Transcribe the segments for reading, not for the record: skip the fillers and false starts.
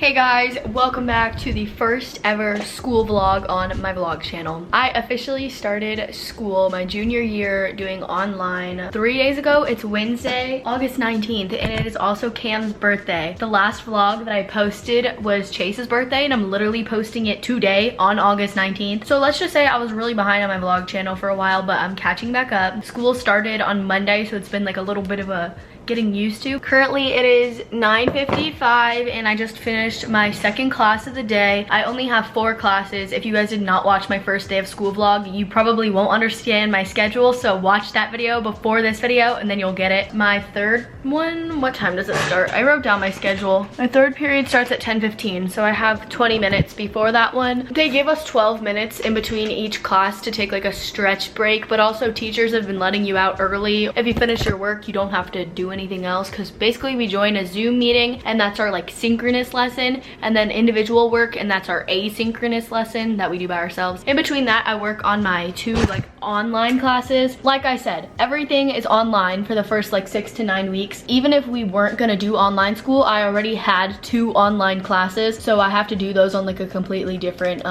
Hey guys, welcome back to the first ever school vlog on my vlog channel. I officially started school my junior year doing online 3 days ago. It's Wednesday, August 19th, and it is also Cam's birthday. The last vlog that I posted was Chase's birthday, and I'm literally posting it today on August 19th. So let's just say I was really behind on my vlog channel for a while, but I'm catching back up. School started on Monday, so it's been like a little bit of a getting used to. Currently it is 9:55 and I just finished my second class of the day. I only have 4 classes. If you guys did not watch my first day of school vlog, you probably won't understand my schedule, so watch that video before this video and then you'll get it. My third one, what time does it start? I wrote down my schedule. My third period starts at 10:15, so I have 20 minutes before that one. They give us 12 minutes in between each class to take like a stretch break, but also teachers have been letting you out early. If you finish your work, you don't have to do anything else, because basically we join a Zoom meeting and that's our like synchronous lesson, and then individual work, and that's our asynchronous lesson that we do by ourselves. In between that, I work on my 2 like online classes. Like I said, everything is online for the first like 6 to 9 weeks. Even if we weren't gonna do online school, I already had 2 online classes, so I have to do those on like a completely different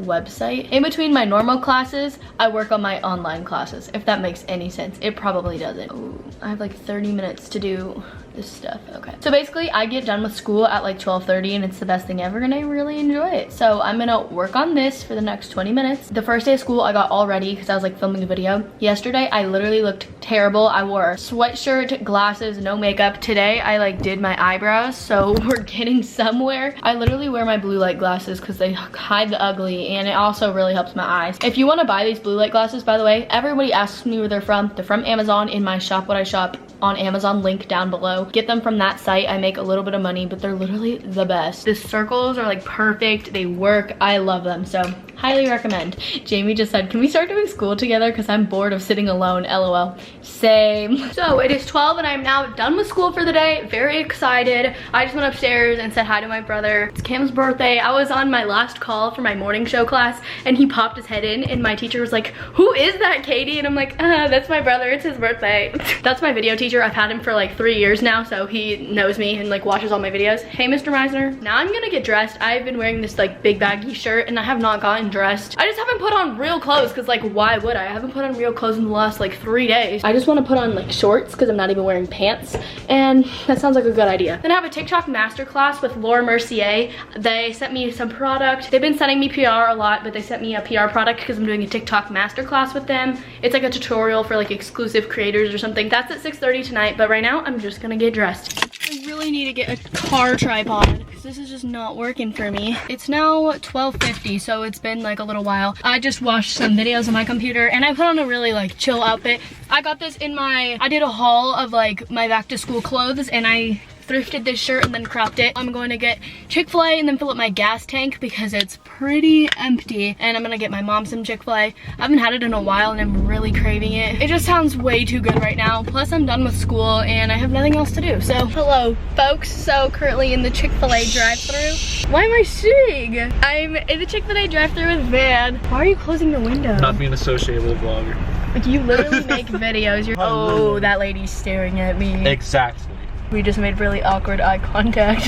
website. In between my normal classes, I work on my online classes, if that makes any sense. It probably doesn't. Ooh, I have like 30 minutes to do this stuff. Okay, so basically I get done with school at like 12:30 and it's the best thing ever and I really enjoy it. So I'm gonna work on this for the next 20 minutes. The first day of school I got all ready because I was like filming a video. Yesterday I literally looked terrible. I wore a sweatshirt, glasses, no makeup. Today I like did my eyebrows, so we're getting somewhere. I literally wear my blue light glasses because they hide the ugly, and it also really helps my eyes. If you want to buy these blue light glasses, by the way, everybody asks me where they're from. They're from Amazon. In my shop what I shop on Amazon, link down below. Get them from that site. I make a little bit of money, but they're literally the best. The circles are like perfect. They work. I love them, so highly recommend. Jamie just said, can we start doing school together because I'm bored of sitting alone? LOL. Same. So it is 12 and I'm now done with school for the day. Very excited. I just went upstairs and said hi to my brother. It's Cam's birthday. I was on my last call for my morning show class and he popped his head in and my teacher was like, who is that, Katie? And I'm like, that's my brother. It's his birthday. That's my video teacher. I've had him for like 3 years now, so he knows me and like watches all my videos. Hey, Mr. Meisner. Now I'm gonna get dressed. I've been wearing this like big baggy shirt and I have not gotten dressed. I just haven't put on real clothes because like why would I? I haven't put on real clothes in the last like 3 days. I just want to put on like shorts because I'm not even wearing pants, and that sounds like a good idea. Then I have a TikTok masterclass with Laura Mercier. They sent me some product. They've been sending me PR a lot, but they sent me a PR product because I'm doing a TikTok masterclass with them. It's like a tutorial for like exclusive creators or something. That's at 6:30 tonight, but right now I'm just gonna get dressed. I really need to get a car tripod because this is just not working for me. It's now 12:50, so it's been like a little while. I just watched some videos on my computer and I put on a really like chill outfit. I got this in I did a haul of like my back to school clothes and I thrifted this shirt and then cropped it. I'm going to get Chick-fil-A and then fill up my gas tank because it's pretty empty, and I'm gonna get my mom some Chick-fil-A. I haven't had it in a while and I'm really craving it. It just sounds way too good right now. Plus I'm done with school and I have nothing else to do. So hello folks, so currently in the Chick-fil-A drive-thru. Why am I sitting? I'm in the Chick-fil-A drive-thru with Van. Why are you closing your window? Not being associated with a vlogger. Like, you literally make videos. You're oh, that lady's staring at me. Exactly. We just made really awkward eye contact.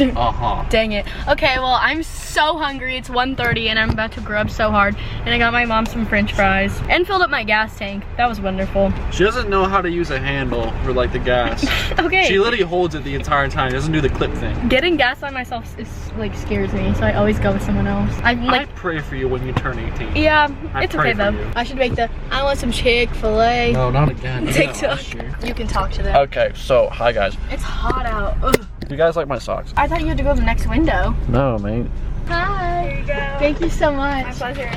Dang it. Okay, well, I'm so hungry. It's 1:30 and I'm about to grub so hard. And I got my mom some french fries and filled up my gas tank. That was wonderful. She doesn't know how to use a handle for like the gas. Okay. She literally holds it the entire time. She doesn't do the clip thing. Getting gas on myself is like scares me, so I always go with someone else. I pray for you when you turn 18. Yeah, it's okay though. I should make the I want some Chick-fil-A. No, not again. TikTok. You can talk to them. Okay, so hi guys. It's hot out. Ugh. Do you guys like my socks? I thought you had to go to the next window. No, mate. Hi. Here you go. Thank you so much. My pleasure.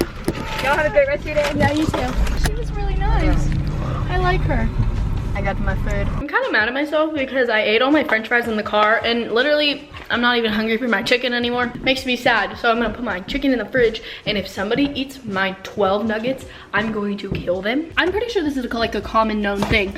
Y'all have a great rest of your day. Yeah, you too. She was really nice. I like her. I got my food. I'm kind of mad at myself because I ate all my french fries in the car and literally I'm not even hungry for my chicken anymore. Makes me sad. So I'm gonna put my chicken in the fridge, and if somebody eats my 12 nuggets, I'm going to kill them. I'm pretty sure this is like a common known thing.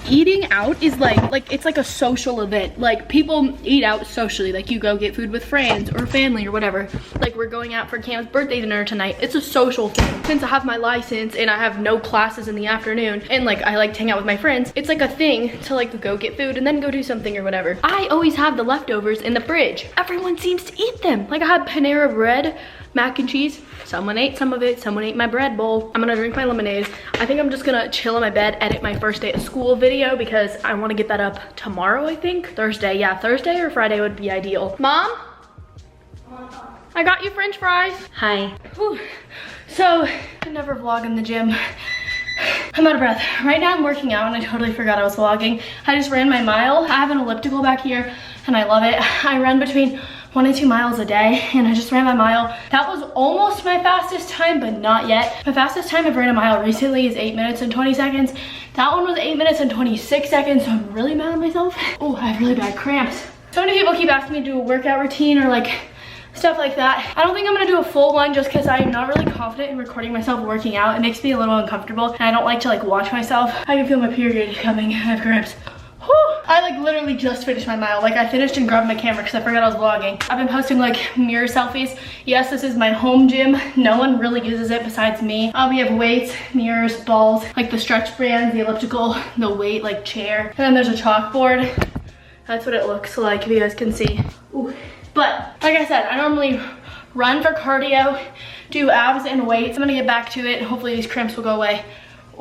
eating out is like it's like a social event. Like people eat out socially. Like you go get food with friends or family or whatever. Like we're going out for Cam's birthday dinner tonight. It's a social thing. Since I have my license and I have no classes in the afternoon and like I like to hang out with my friends, it's like a thing to like go get food and then go do something or whatever. I always have the leftovers in the fridge. Everyone seems to eat them. Like I had Panera bread, mac and cheese. Someone ate some of it. Someone ate my bread bowl. I'm gonna drink my lemonade. I think I'm just gonna chill in my bed, edit my first day of school video because I wanna get that up tomorrow, I think. Thursday, yeah, Thursday or Friday would be ideal. Mom? I got you French fries. Hi. Whew. So, I never vlog in the gym. I'm out of breath. Right now I'm working out and I totally forgot I was vlogging. I just ran my mile. I have an elliptical back here and I love it. I run between 1 and 2 miles a day and I just ran my mile. That was almost my fastest time, but not yet. My fastest time I've ran a mile recently is 8 minutes and 20 seconds. That one was 8 minutes and 26 seconds, so I'm really mad at myself. Oh, I have really bad cramps. So many people keep asking me to do a workout routine or like stuff like that. I don't think I'm gonna do a full one just because I'm not really confident in recording myself working out. It makes me a little uncomfortable and I don't like to like watch myself. I can feel my period coming. I have cramps. Whew. I like literally just finished my mile. Like I finished and grabbed my camera because I forgot I was vlogging. I've been posting like mirror selfies. Yes, this is my home gym. No one really uses it besides me. We have weights, mirrors, balls, like the stretch bands, the elliptical, the weight like chair. And then there's a chalkboard. That's what it looks like if you guys can see. Ooh. But like I said, I normally run for cardio, do abs and weights. I'm gonna get back to it. Hopefully these cramps will go away.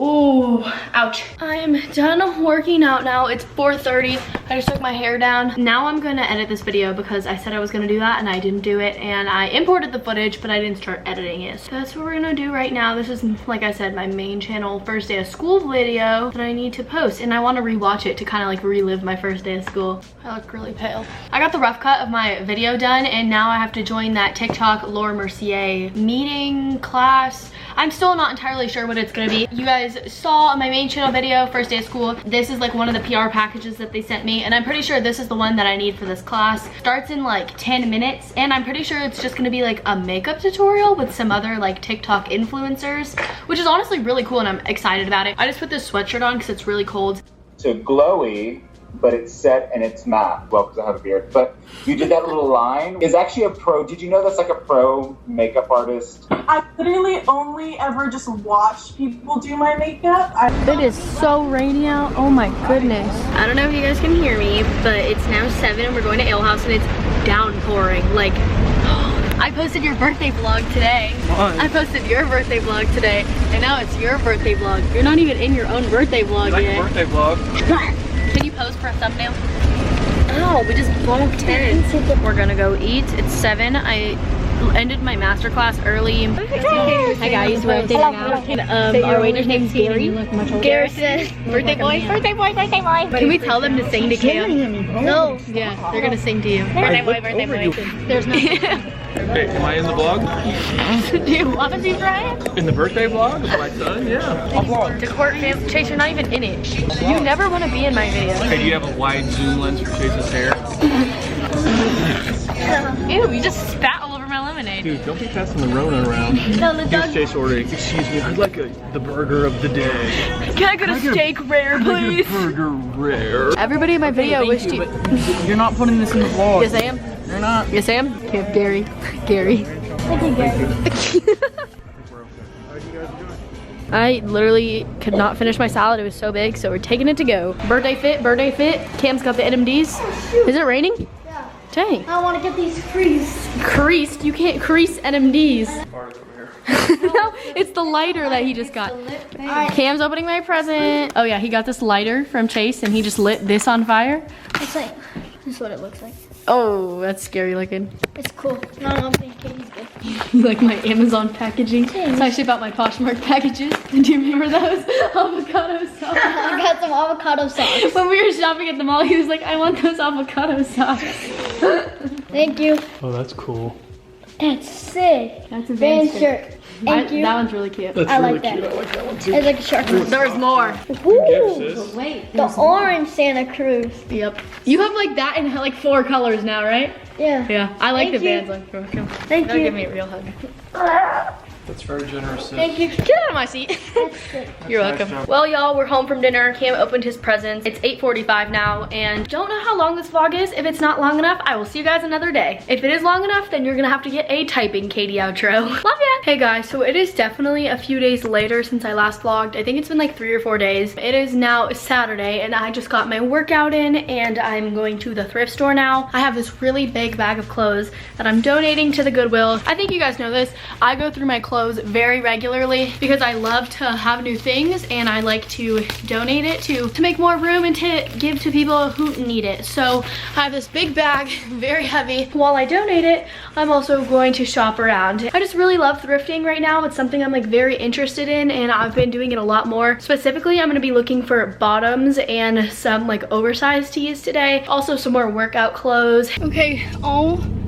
Ooh, ouch. I'm done working out now. It's 4:30. I just took my hair down. Now I'm gonna edit this video because I said I was gonna do that and I didn't do it. And I imported the footage, but I didn't start editing it. So that's what we're gonna do right now. This is, like I said, my main channel first day of school video that I need to post. And I wanna rewatch it to kind of like relive my first day of school. I look really pale. I got the rough cut of my video done and now I have to join that TikTok Laura Mercier meeting class. I'm still not entirely sure what it's gonna be. You guys saw my main channel video, first day of school. This is like one of the PR packages that they sent me and I'm pretty sure this is the one that I need for this class. Starts in like 10 minutes and I'm pretty sure it's just gonna be like a makeup tutorial with some other like TikTok influencers, which is honestly really cool and I'm excited about it. I just put this sweatshirt on because it's really cold. So glowy, but it's set and it's matte. Well, because I have a beard. But you did that little line. Is actually a pro. Did you know that's like a pro makeup artist? I literally only ever just watch people do my makeup. It is so rainy out. Oh my goodness. I don't know if you guys can hear me, but it's now 7 and we're going to Ale House and it's downpouring. Like, I posted your birthday vlog today. What? I posted your birthday vlog today and now it's your birthday vlog. You're not even in your own birthday vlog Like yet. a birthday vlog. Can you pose for a thumbnail? Oh, we just bonked in. We're gonna go eat. It's 7. I ended my masterclass early. Hi guys, we're dating out. Our waiter's name's Gary. Garrison. Birthday boy. Birthday boy. Birthday boy. Can we tell them to sing to Cam? No. Yeah, they're gonna sing to you. Birthday boy. Birthday boy. There's no. Hey, am I in the vlog? Do you want to be Bryan? In the birthday vlog with my son? Yeah, I'll vlog. DeCort fam. Chase, you're not even in it. You never want to be in my video. Hey, do you have a wide zoom lens for Chase's hair? Ew, you just spat all over my lemonade. Dude, don't be passing the Rona around. No, the dog. Here's Chase ordering. Excuse me, I'd like the burger of the day. Can I get a steak rare, please? Burger rare. Everybody in my video wished you. You're not putting this in the vlog. Yes, I am. You're not. Yes, I am. Okay, Gary. Gary. I literally could not finish my salad. It was so big, so we're taking it to go. Birthday fit, birthday fit. Cam's got the NMDs. Is it raining? Yeah. Dang. I want to get these creased. Creased? You can't crease NMDs. No, it's the lighter that he just got. Cam's opening my present. Oh yeah, he got this lighter from Chase and he just lit this on fire. It's like, this is what it looks like. Oh, that's scary looking. It's cool. No, I'm thinking Katie's good. You like my Amazon packaging? So I ship out my Poshmark packages. Do you remember those? Avocado sauce. I got some avocado sauce. When we were shopping at the mall, he was like, I want those avocado sauce. Thank you. Oh, that's cool. That's sick. That's a Van Vans shirt. Thank you. That one's really cute. That's I really like that. cute. I like that one too. It's like a shark. There's more. Ooh, Wait. the orange Santa Cruz. Yep. You have like that in like 4 colors now, right? Yeah. Yeah. I like Thank the you. Vans one. Come on. Thank That'll you. give me a real hug. That's very generous. Sis. Thank you. Get out of my seat. You're welcome. Nice job. Well, y'all, we're home from dinner. Cam opened his presents. It's 8:45 now, and don't know how long this vlog is. If it's not long enough, I will see you guys another day. If it is long enough, then you're gonna have to get a typing Caiti outro. Love ya. Hey guys, so it is definitely a few days later since I last vlogged. I think it's been like 3 or 4 days. It is now Saturday, and I just got my workout in, and I'm going to the thrift store now. I have this really big bag of clothes that I'm donating to the Goodwill. I think you guys know this. I go through my clothes very regularly because I love to have new things, and I like to donate it to make more room and to give to people who need it. So I have this big bag, very heavy. While I donate it, I'm also going to shop around. I just really love thrifting right now. It's something I'm like very interested in, and I've been doing it a lot more. Specifically, I'm gonna be looking for bottoms and some like oversized tees today. Also some more workout clothes. Okay,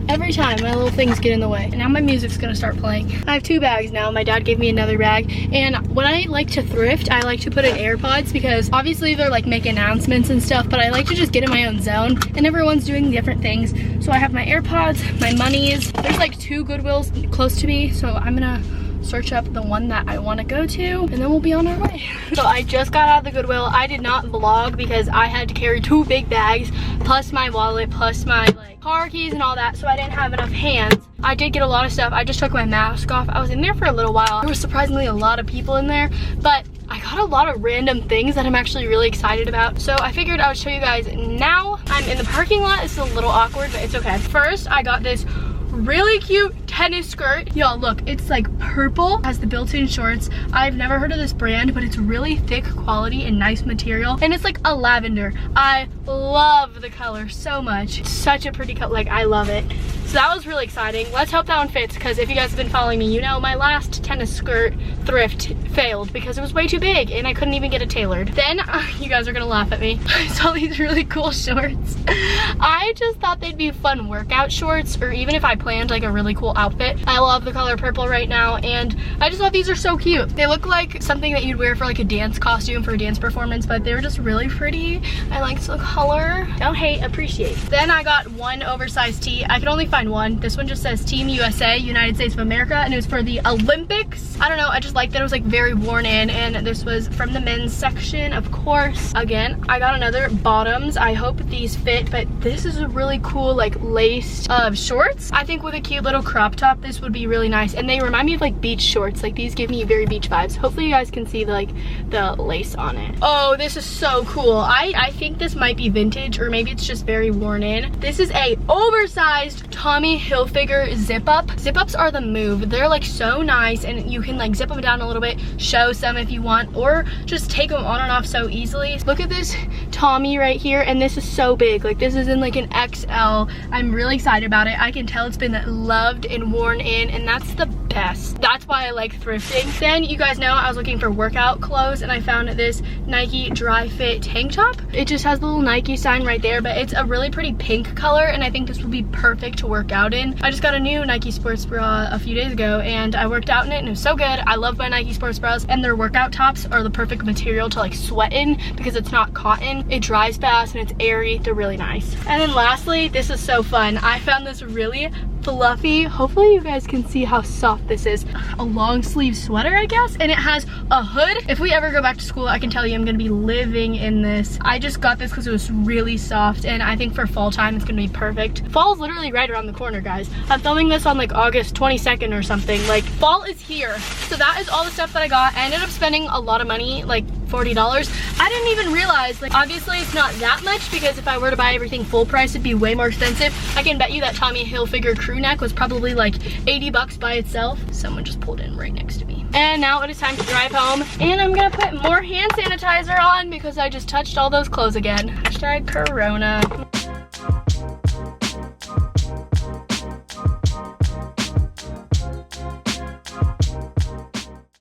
every time my little things get in the way. And now my music's gonna start playing. I have 2 bags now. My dad gave me another bag. And when I like to thrift, I like to put in AirPods because obviously they're like making announcements and stuff, but I like to just get in my own zone, and everyone's doing different things. So I have my AirPods, my monies. There's like 2 Goodwills close to me, so I'm gonna search up the one that I want to go to, and then we'll be on our way. So I just got out of the Goodwill. I did not vlog because I had to carry 2 big bags plus my wallet plus my like car keys and all that, so I didn't have enough hands. I did get a lot of stuff. I just took my mask off. I was in there for a little while. There was surprisingly a lot of people in there, but I got a lot of random things that I'm actually really excited about. So I figured I would show you guys now. I'm in the parking lot. It's a little awkward, but it's okay. First, I got this really cute tennis skirt. Y'all look, it's like purple, has the built-in shorts. I've never heard of this brand, but it's really thick quality and nice material, and it's like a lavender. I love the color so much. It's such a pretty color, like I love it. So that was really exciting. Let's hope that one fits, because if you guys have been following me, you know my last tennis skirt thrift failed because it was way too big and I couldn't even get it tailored. Then you guys are gonna laugh at me. I saw these really cool shorts. I just thought they'd be fun workout shorts, or even if I planned like a really cool outfit. I love the color purple right now, and I just thought these are so cute. They look like something that you'd wear for like a dance costume for a dance performance, but they were just really pretty. I liked the color. Don't hate, appreciate. Then I got one oversized tee. I could only find one. This one just says Team USA, United States of America, and it was for the Olympics. I don't know, I just liked that it was like very worn in, and this was from the men's section, of course. Again, I got another bottoms. I hope these fit, but this is a really cool like laced shorts. I think with a cute little crop top, this would be really nice, and they remind me of like beach shorts. Like these give me very beach vibes. Hopefully you guys can see the lace on it. Oh, this is so cool. I think this might be vintage, or maybe it's just very worn in. This is a oversized Tommy Hilfiger zip up. Zip ups are the move. They're like so nice, and you can like zip them down a little bit, show some if you want, or just take them on and off so easily. Look at this Tommy right here, and this is so big. Like this is in like an XL. I'm really excited about it. I can tell it's been loved and worn in, and that's the best. That's why I like thrifting. Then you guys know I was looking for workout clothes, and I found this Nike dry fit tank top. It just has the little Nike sign right there, but it's a really pretty pink color, and I think this would be perfect to work out in. I just got a new Nike sports bra a few days ago, and I worked out in it, and it was so good. I love my Nike sports bras, and their workout tops are the perfect material to like sweat in because it's not cotton. It dries fast and it's airy. They're really nice. And then lastly, this is so fun. I found this really fluffy, hopefully you guys can see how soft this is, a long sleeve sweater, I guess, and it has a hood. If we ever go back to school, I can tell you I'm gonna be living in this. I just got this because it was really soft, and I think for fall time it's gonna be perfect. Fall is literally right around the corner, guys. I'm filming this on like August 22nd or something. Like fall is here. So that is all the stuff that I got. I ended up spending a lot of money, like $40. I didn't even realize, like obviously it's not that much, because if I were to buy everything full price it'd be way more expensive. I can bet you that Tommy Hilfiger crew neck was probably like 80 bucks by itself. Someone just pulled in right next to me. And now it is time to drive home, and I'm gonna put more hand sanitizer on because I just touched all those clothes again. Hashtag Corona.